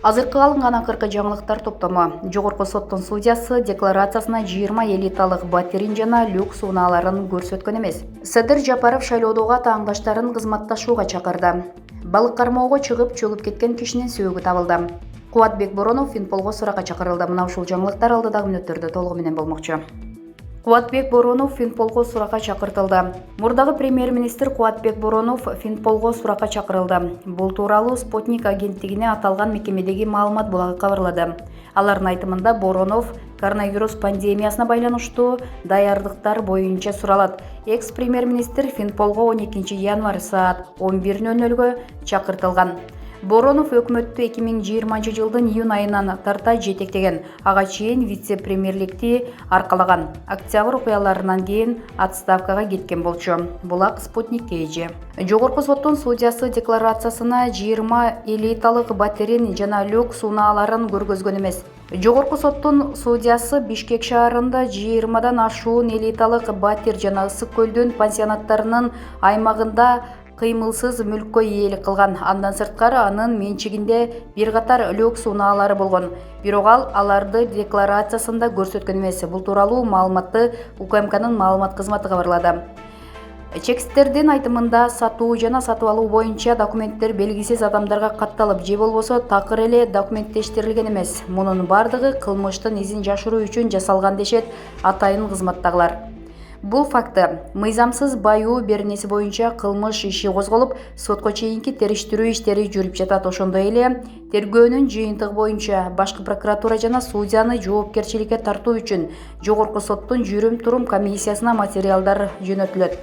Азыркы алынган акыркы жаңылыктар топтому. Жогорку соттун судьясы декларациясына 20 элиталык батирин жана люкс унааларын көрсөткөн эмес. Садыр Жапаров шайлоодогу таңдаштарын кызматташууга чакырды. Балык кармоого чыгып чөгүп кеткен кишинин сөөгү табылды. Кубатбек Боронов Финполго суракка чакырылды. Мына ушул жаңылыктар алдыдагы мүнөттөрдө толугу менен болмокчу. Кубатбек Боронов Финполго суракка чакыртылды. Мурдагы премьер-министр Кубатбек Боронов Финполго суракка чакырылды. Бул тууралуу Спутник агенттигине аталган мекемедеги маалымат булагы кабарлады. Алардын айтымында Боронов коронавирус пандемиясына байланыштуу даярдыктар боюнча суралат. Экс-премьер-министр Финполго 12 январь саат 11:00 чакыртылган. Боронов өкмөттү 2020 жылдын июнь айынан тарта жетектеген, ага чейин вице-премьерликти аркалаган. Октябрь окуяларынан кийин отставкага кеткен болчу. Булак Спутник эже. Жогорку соттун судьясы декларациясына 20 элиталык батирин жана люкс унааларын көргөзгөн эмес. Жогорку соттун судьясы Бишкек шаарында 20дан ашуун элиталык батир жана Ысык көлдүн пансионаттарынын аймагында кыймылсыз мүлккө ээлик кылган. Андан сырткары анын менчигинде бир катар люкс унаалары болгон. Бирок ал аларды декларациясында көрсөткөн эмес. Бул тууралуу маалыматты УКМКнын маалымат кызматы кабарлады. Чекстердин айтымында сатуу жана сатып алуу боюнча документтер белгисиз адамдарга катталып же болбосо такыр эле документтештирилген эмес. Мунун бардыгы кылмыштын изин жашыруу үчүн жасалган дешет атайын кызматтагылар. Бул факты мыйзамсыз баюу беренеси боюнча кылмыш иши козголуп, сотко чейинки териштирүү иштери жүрүп жатат. Ошондой эле тергөөнүн жыйынтыгы боюнча башкы прокуратура жана судьяны жоопкерчиликке тартуу үчүн жогорку соттун жүрүм-турум комиссиясына материалдар жөнөтүлөт.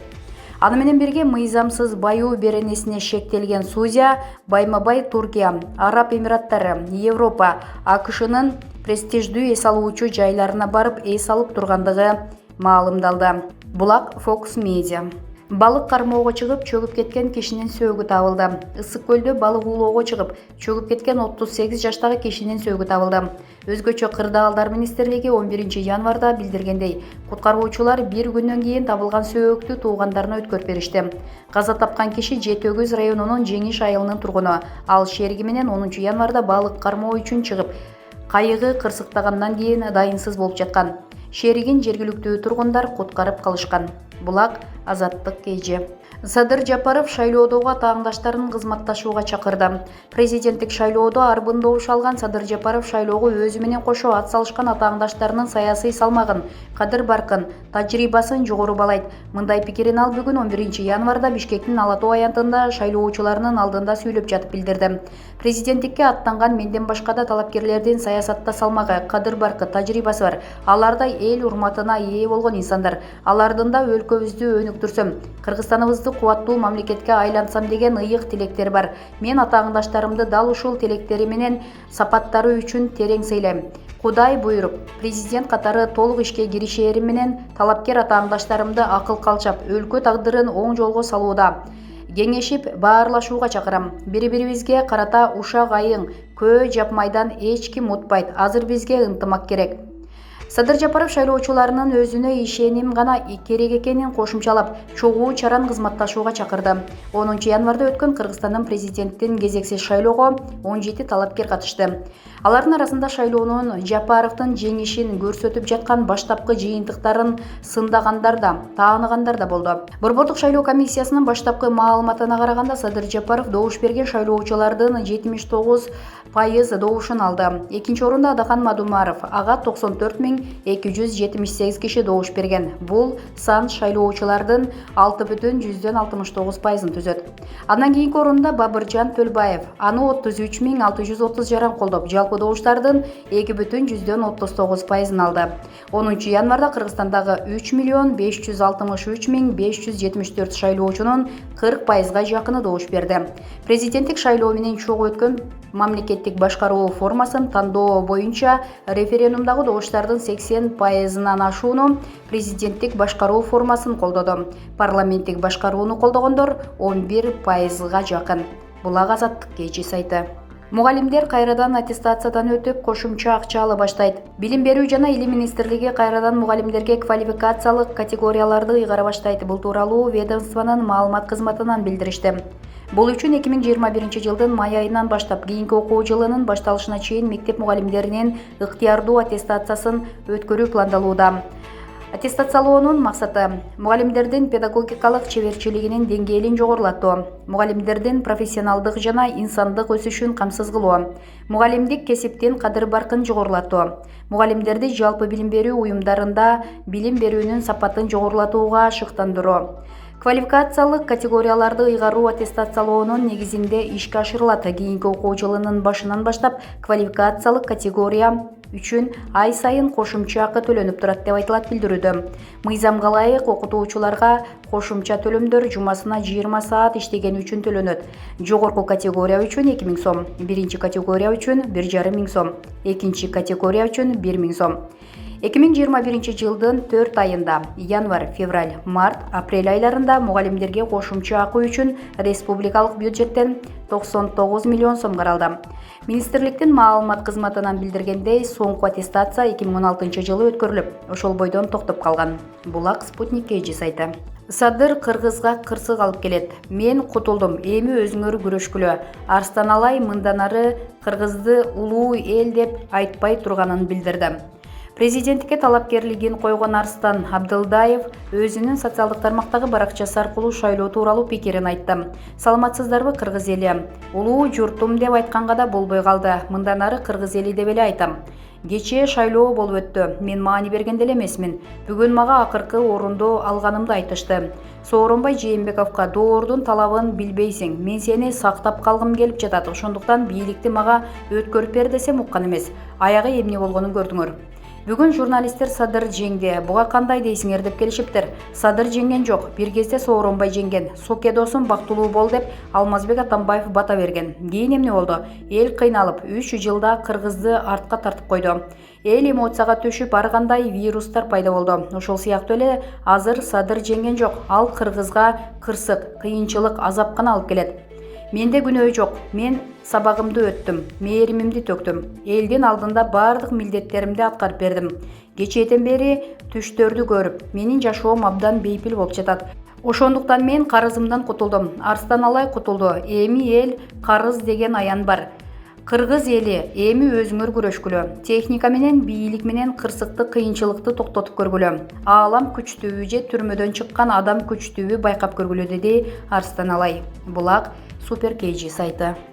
Аны менен бирге мыйзамсыз баюу беренесине шектелген судья байма-бай Туркия, Араб Эмираттары, Европа, АКШнын престиждүү эс алуучу жайларына барып эс алып тургандыгы маалымдалды. Булак Fox Media. Балык кармоого чыгып чөгүп кеткен кишинин сөөгү табылды. Ысык көлдө балык уулоого чыгып чөгүп кеткен 38 жаштагы кишинин сөөгү табылды. Өзгөчө Кырдаалдар министрлиги 11 январда билдиргендей, куткаруучулар бир күндөн кийин табылган сөөгүктү туугандарына өткөрүп беришти. Каза тапкан киши Жетөгөз районунун Жеңиш айылынын тургуну. Ал шериги менен 10 январда балык кармоо үчүн чыгып, кайыгы кырсыктагандан кийин дайынсыз болуп жаткан. Шеригин жергиликтүү тургундар куткарып калышкан. Булак Азаттык эже. Садыр Жапаров шайлоодогу таңдаштарын кызматташууга чакырды. Президенттик шайлоодо арбын добуш алган Садыр Жапаров шайлоого өзү менен кошо ат салышкан таңдаштарынын саясий салмагын, кадыр-баркын, тажрыйбасын жогору баалайт. Мындай пикирин ал бүгүн 11 январда Бишкектин Ала Тоо аянтында шайлоочуларынын алдында сүйлөп жатып билдирди. Президенттикке аттанган менден башка да талапкерлердин саясатта салмагы, кадыр-баркы, тажрыйбасы бар. Алар да эл урматына ээ болгон инсандар. Алардын да өлкөбүздү өнүктүрсөм, Кыргызстаныбызды кубаттуу мамлекетке айлансам деген ыйык тилектер бар. Мен атааңдаштарымды дал ушул тилектери менен сапаттары үчүн терең сыйлайм. Кудай буйруп, президент катары толук ишке киришээрим менен талапкер атааңдаштарымды акыл калчап, өлкө тагдырын оң жолго салууда кеңешип, баарлашууга чакырам. Бири-бирибизге карата ушак айың, көө жапмайдан эч ким утпайт. Азыр бизге ынтымак керек. Садыр Жапаров шайлоочуларынын өзүнө ишеним гана керек экенин кошумчалап, чогуу чаран кызматташууга чакырды. 10 январда өткөн Кыргызстандын президенттин кезексиз шайлоого 17 талапкер катышты. Алардын арасында шайлоонун Жапаровдун жеңишин көрсөтүп жаткан баштапкы жыйынтыктарын сындагандар да, тааныгандар да болду. Борбордук шайлоо комиссиясынын баштапкы маалыматына караганда Садыр Жапаров добуш берген шайлоочулардын 79% добушун алды. Экинчи орунда Адахан Мадумаров, ага 94.278 киши добуш берген. Бул сан шайлоочулардын 6,69%-ын түзөт. Андан кийинки орунда Бабыржан Төлбаев, аны 33.630 жаран колдоп, жалпы добуштардын 2,39%-ын алды. 10 январда Кыргызстандагы 3.563.574 шайлоочунун 40%-га жакыны добуш берди. Президенттик шайлоо менен чогуу өткөн мамлекеттик башкаруу формасын тандоо боюнча референдумдагы добуштардын 80%-ынан ашууну президенттик башкаруу формасын колдоду. Парламенттик башкарууну колдогондор 11%-га жакын. Булак Азаттык эже сайты. Мугалимдер кайрадан аттестациядан өтүп, кошумча акча ала баштайт. Билим берүү жана илим министрлиги кайрадан мугалимдерге квалификациялык категорияларды ыйгара баштайт. Бул тууралуу ведомствонун маалымат кызматынан билдиришти. Бул үчүн 2021 жылдын май айынан баштап кийинки окуу жылынын башталышына чейин мектеп мугалимдеринин ыктыярдуу аттестациясын өткөрүү пландалууда. Аттестациялоонун максаты мугалимдердин педагогикалык чеберчилигинин деңгээлин жогорулатуу, мугалимдердин профессионалдык жана инсандык өсүшүн камсыз кылуу, мугалимдик кесиптин кадыр-баркын жогорулатуу, мугалимдерди жалпы билим берүү уюмдарында билим берүүнүн сапатын жогорулатууга шыктандыруу. Квалификациялык категорияларды ыйгаруу аттестациялоонун негизинде ишке ашырылат. Кийинки окуу жылынын башынан баштап квалификациялык категория үчүн ай сайын кошумча акы төлөнүп турат деп айтылат билдирүүдө. Мыйзамга ылайык окутуучуларга кошумча төлөмдөр жумасына 20 саат иштеген үчүн төлөнөт. Жогорку категория үчүн 2000 сом, биринчи категория үчүн 1500 сом, экинчи категория үчүн 1000 сом. 2021 жылдын 4 айында январь, февраль, март, апрель айларында мугалимдерге кошумча акы үчүн республикалык бюджеттен 99 миллион сом каралды. Министрликтин маалымат кызматынан билдиргендей, соңку аттестация 2016 жылы өткөрүлүп, ошол бойдон токтоп калган. Булак Спутник KG сайты. Садыр кыргызга кырсык алып келет. Мен кутулдум, эми өзүңөр күрөшкүлө. Арстан Алай мындан ары кыргызды улуу эл деп айтпай турганын билдирди. Президенттикке талапкерлигин койгон Арстан Абдылдаев өзүнүн социалдык тармактагы баракчасы аркылуу шайлоо тууралуу пикирин айтты. Саламатсыздарбы кыргыз эли? Улуу журтум деп айтканга да болбой калды. Мындан ары кыргыз эли деп эле айтам. Кечээ шайлоо болуп өттү. Мен маани берген деле эмесмин. Бүгүн мага акыркы орунду алганымды айтышты. Сооронбай Жээнбековго доордун талабын билбейсиң. Мен сени сактап калгым келип жатат. Ошондуктан бийликти мага өткөрүп бер десем уккан эмес. Аягы эмне болгонун көрдүңөр. Бүгүн журналисттер Садыр жеңди. Буга кандай дейсиңер деп келишиптир. Садыр жеңген жок. Бир кезде Сооронбай жеңген. Соке досум бактылуу бол деп Алмазбек Атамбаев бата берген. Кийин эмне болду? Эл кыйналып 3 жылда кыргызды артка тартып койду. Эл эмоцияга түшүп ар кандай вирустар пайда болду. Ошол сыяктуу эле азыр Садыр жеңген жок. Ал кыргызга кырсык, кыйынчылык, азап гана алып келет. Менде күнөө жок. Мен сабагымды өттүм, мээримимди төктүм. Элдин алдында бардык милдеттеримди аткарып бердим. Кечээден бери түштөрдү көрүп, менин жашоом абдан бейпил болуп жатат. Ошондуктан мен карызымдан кутулдум. Арстан Алай кутулду. Эми эл карыз деген аян бар. Кыргыз эли, эми өзүңөр күрөшкүлө. Техника менен, бийлик менен кырсыкты, кыйынчылыкты токтотуп көргүлө. Аалам күчтүүбү же түрмөдөн чыккан адам күчтүүбү байкап көргүлө, деди Арстан Алай. Булак Супер KG сайты.